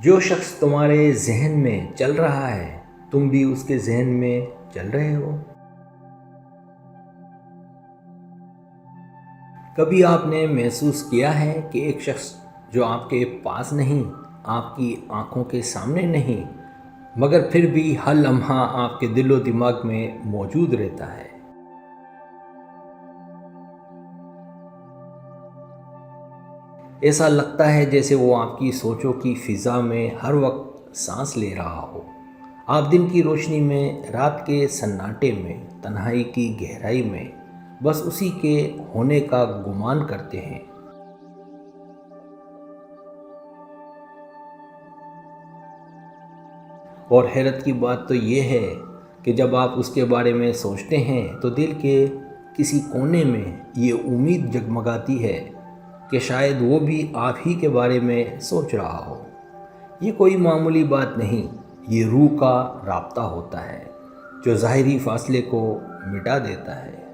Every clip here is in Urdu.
جو شخص تمہارے ذہن میں چل رہا ہے تم بھی اس کے ذہن میں چل رہے ہو۔ کبھی آپ نے محسوس کیا ہے کہ ایک شخص جو آپ کے پاس نہیں، آپ کی آنکھوں کے سامنے نہیں، مگر پھر بھی ہر لمحہ آپ کے دل و دماغ میں موجود رہتا ہے؟ ایسا لگتا ہے جیسے وہ آپ کی سوچوں کی فضا میں ہر وقت سانس لے رہا ہو۔ آپ دن کی روشنی میں، رات کے سناٹے میں، تنہائی کی گہرائی میں بس اسی کے ہونے کا گمان کرتے ہیں۔ اور حیرت کی بات تو یہ ہے کہ جب آپ اس کے بارے میں سوچتے ہیں تو دل کے کسی کونے میں یہ امید جگمگاتی ہے کہ شاید وہ بھی آپ ہی کے بارے میں سوچ رہا ہو۔ یہ کوئی معمولی بات نہیں، یہ روح کا رابطہ ہوتا ہے جو ظاہری فاصلے کو مٹا دیتا ہے۔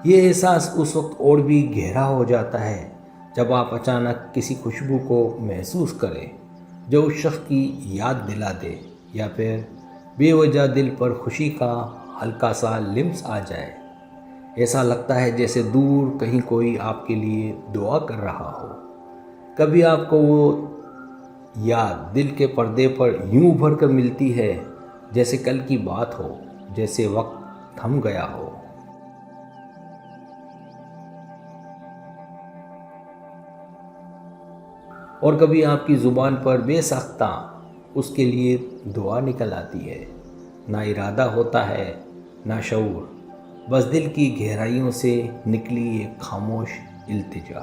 یہ احساس اس وقت اور بھی گہرا ہو جاتا ہے جب آپ اچانک کسی خوشبو کو محسوس کریں جو اس شخص کی یاد دلا دے، یا پھر بے وجہ دل پر خوشی کا ہلکا سا لمس آ جائے۔ ایسا لگتا ہے جیسے دور کہیں کوئی آپ کے لیے دعا کر رہا ہو۔ کبھی آپ کو وہ یاد دل کے پردے پر یوں ابھر کر ملتی ہے جیسے کل کی بات ہو، جیسے وقت تھم گیا ہو۔ اور کبھی آپ کی زبان پر بے ساختہ اس کے لیے دعا نکل آتی ہے، نہ ارادہ ہوتا ہے نہ شعور، بس دل کی گہرائیوں سے نکلی ایک خاموش التجا۔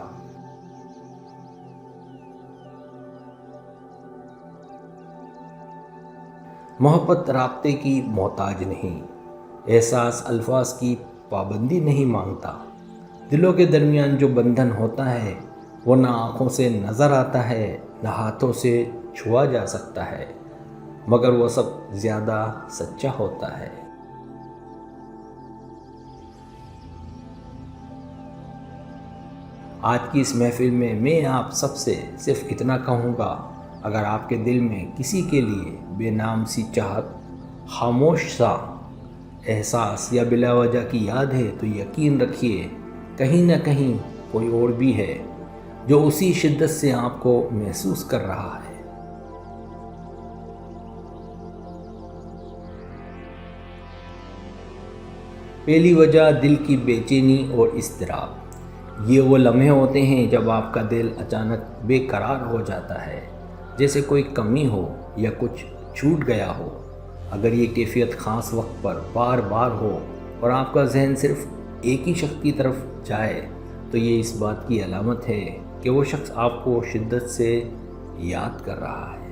محبت رابطے کی محتاج نہیں، احساس الفاظ کی پابندی نہیں مانگتا۔ دلوں کے درمیان جو بندھن ہوتا ہے وہ نہ آنکھوں سے نظر آتا ہے نہ ہاتھوں سے چھوا جا سکتا ہے، مگر وہ سب زیادہ سچا ہوتا ہے۔ آج کی اس محفل میں آپ سب سے صرف اتنا کہوں گا، اگر آپ کے دل میں کسی کے لیے بے نام سی چاہت، خاموش سا احساس یا بلا وجہ کی یاد ہے تو یقین رکھیے کہیں نہ کہیں کوئی اور بھی ہے جو اسی شدت سے آپ کو محسوس کر رہا ہے۔ پہلی وجہ دل کی بے چینی اور اضطراب۔ یہ وہ لمحے ہوتے ہیں جب آپ کا دل اچانک بے قرار ہو جاتا ہے، جیسے کوئی کمی ہو یا کچھ چھوٹ گیا ہو۔ اگر یہ کیفیت خاص وقت پر بار بار ہو اور آپ کا ذہن صرف ایک ہی شخص کی طرف جائے تو یہ اس بات کی علامت ہے کہ وہ شخص آپ کو شدت سے یاد کر رہا ہے۔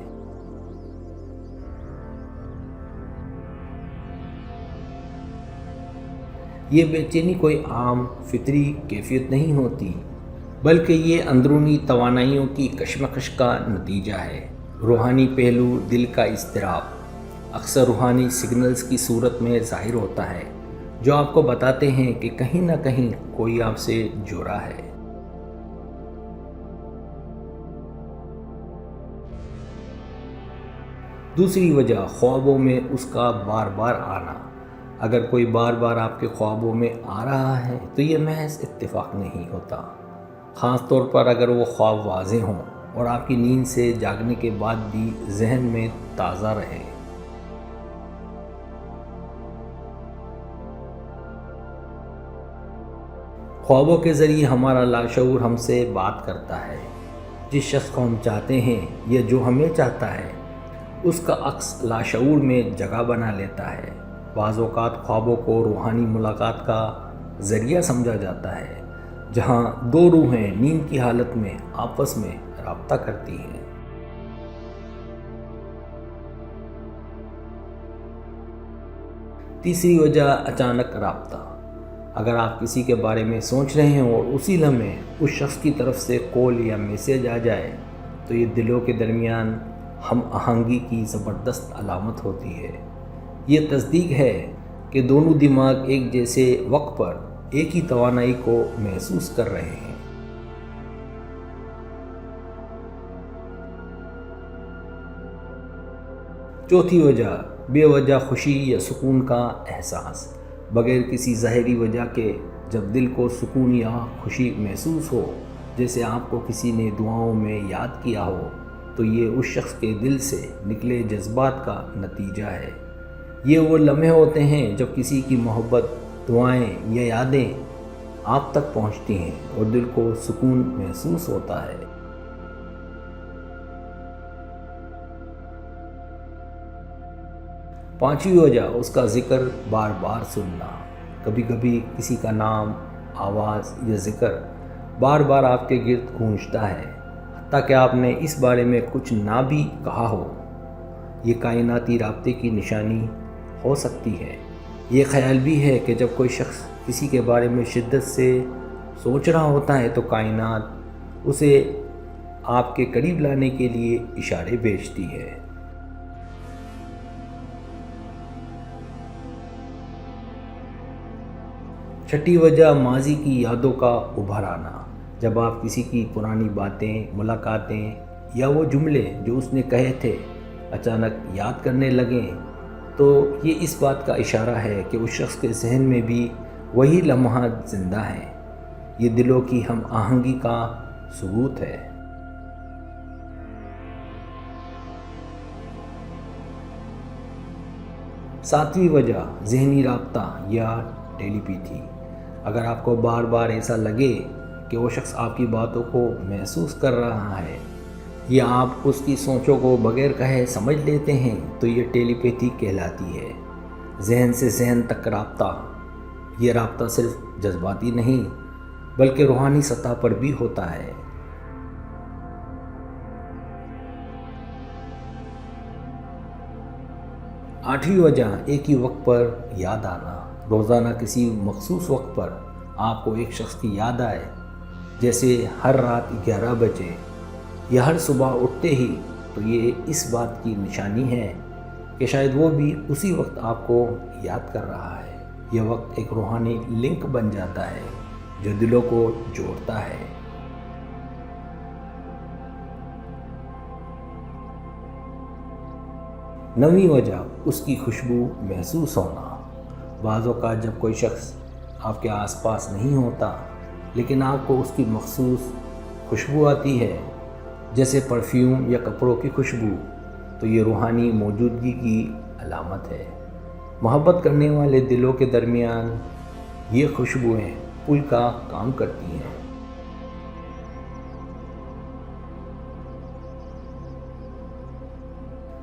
یہ بے چینی کوئی عام فطری کیفیت نہیں ہوتی، بلکہ یہ اندرونی توانائیوں کی کشمکش کا نتیجہ ہے۔ روحانی پہلو دل کا اضطراب اکثر روحانی سگنلز کی صورت میں ظاہر ہوتا ہے جو آپ کو بتاتے ہیں کہ کہیں نہ کہیں کوئی آپ سے جڑا ہے۔ دوسری وجہ خوابوں میں اس کا بار بار آنا۔ اگر کوئی بار بار آپ کے خوابوں میں آ رہا ہے تو یہ محض اتفاق نہیں ہوتا، خاص طور پر اگر وہ خواب واضح ہوں اور آپ کی نیند سے جاگنے کے بعد بھی ذہن میں تازہ رہے۔ خوابوں کے ذریعے ہمارا لاشعور ہم سے بات کرتا ہے۔ جس شخص کو ہم چاہتے ہیں یا جو ہمیں چاہتا ہے اس کا عکس لاشعور میں جگہ بنا لیتا ہے۔ بعض اوقات خوابوں کو روحانی ملاقات کا ذریعہ سمجھا جاتا ہے، جہاں دو روحیں نیند کی حالت میں آپس میں رابطہ کرتی ہیں۔ تیسری وجہ اچانک رابطہ۔ اگر آپ کسی کے بارے میں سوچ رہے ہیں اور اسی لمحے اس شخص کی طرف سے کال یا میسیج آ جائے تو یہ دلوں کے درمیان ہم آہنگی کی زبردست علامت ہوتی ہے۔ یہ تصدیق ہے کہ دونوں دماغ ایک جیسے وقت پر ایک ہی توانائی کو محسوس کر رہے ہیں۔ چوتھی وجہ، بے وجہ خوشی یا سکون کا احساس، بغیر کسی ظاہری وجہ کے جب دل کو سکون یا خوشی محسوس ہو، جیسے آپ کو کسی نے دعاؤں میں یاد کیا ہو، تو یہ اس شخص کے دل سے نکلے جذبات کا نتیجہ ہے۔ یہ وہ لمحے ہوتے ہیں جب کسی کی محبت، دعائیں یا یادیں آپ تک پہنچتی ہیں اور دل کو سکون محسوس ہوتا ہے۔ پانچویں وجہ، اس کا ذکر بار بار سننا۔ کبھی کبھی کسی کا نام، آواز یا ذکر بار بار آپ کے گرد گونجتا ہے، حتیٰ کہ آپ نے اس بارے میں کچھ نہ بھی کہا ہو۔ یہ کائناتی رابطے کی نشانی ہو سکتی ہے۔ یہ خیال بھی ہے کہ جب کوئی شخص کسی کے بارے میں شدت سے سوچ رہا ہوتا ہے تو کائنات اسے آپ کے قریب لانے کے لیے اشارے بھیجتی ہے۔ چھٹی وجہ، ماضی کی یادوں کا ابھر آنا۔ جب آپ کسی کی پرانی باتیں، ملاقاتیں یا وہ جملے جو اس نے کہے تھے اچانک یاد کرنے لگیں، تو یہ اس بات کا اشارہ ہے کہ اس شخص کے ذہن میں بھی وہی لمحات زندہ ہیں۔ یہ دلوں کی ہم آہنگی کا ثبوت ہے۔ ساتویں وجہ، ذہنی رابطہ یا ٹیلی پیتھی۔ اگر آپ کو بار بار ایسا لگے کہ وہ شخص آپ کی باتوں کو محسوس کر رہا ہے یا آپ اس کی سوچوں کو بغیر کہے سمجھ لیتے ہیں، تو یہ ٹیلی پیتھی کہلاتی ہے۔ ذہن سے ذہن تک رابطہ۔ یہ رابطہ صرف جذباتی نہیں بلکہ روحانی سطح پر بھی ہوتا ہے۔ آٹھویں وجہ، ایک ہی وقت پر یاد آنا۔ روزانہ کسی مخصوص وقت پر آپ کو ایک شخص کی یاد آئے، جیسے ہر رات 11 بجے یا ہر صبح اٹھتے ہی، تو یہ اس بات کی نشانی ہے کہ شاید وہ بھی اسی وقت آپ کو یاد کر رہا ہے۔ یہ وقت ایک روحانی لنک بن جاتا ہے جو دلوں کو جوڑتا ہے۔ نویں وجہ، اس کی خوشبو محسوس ہونا۔ بعض اوقات جب کوئی شخص آپ کے آس پاس نہیں ہوتا لیکن آپ کو اس کی مخصوص خوشبو آتی ہے، جیسے پرفیوم یا کپڑوں کی خوشبو، تو یہ روحانی موجودگی کی علامت ہے۔ محبت کرنے والے دلوں کے درمیان یہ خوشبوئیں پل کا کام کرتی ہیں۔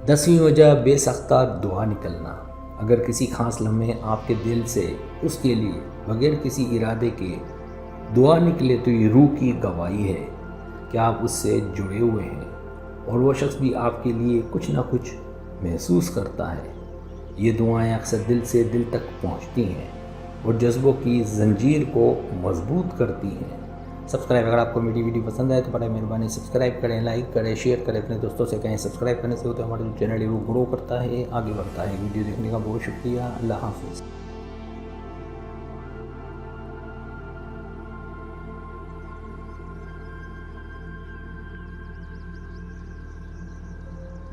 10ویں وجہ، بے ساختہ دعا نکلنا۔ اگر کسی خاص لمحے آپ کے دل سے اس کے لیے بغیر کسی ارادے کے دعا نکلے تو یہ روح کی گواہی ہے کہ آپ اس سے جڑے ہوئے ہیں اور وہ شخص بھی آپ کے لیے کچھ نہ کچھ محسوس کرتا ہے۔ یہ دعائیں اکثر دل سے دل تک پہنچتی ہیں اور جذبوں کی زنجیر کو مضبوط کرتی ہیں۔ اگر آپ کو میری ویڈیو پسند آئے تو بڑا مہربانی سبسکرائب کریں، لائک کریں، شیئر کریں، اپنے دوستوں سے کہیں۔ سبسکرائب کرنے سے ہوتا ہے ہمارا جو چینل ہے وہ گرو کرتا ہے، آگے بڑھتا ہے۔ ویڈیو دیکھنے کا بہت شکریہ۔ اللہ حافظ۔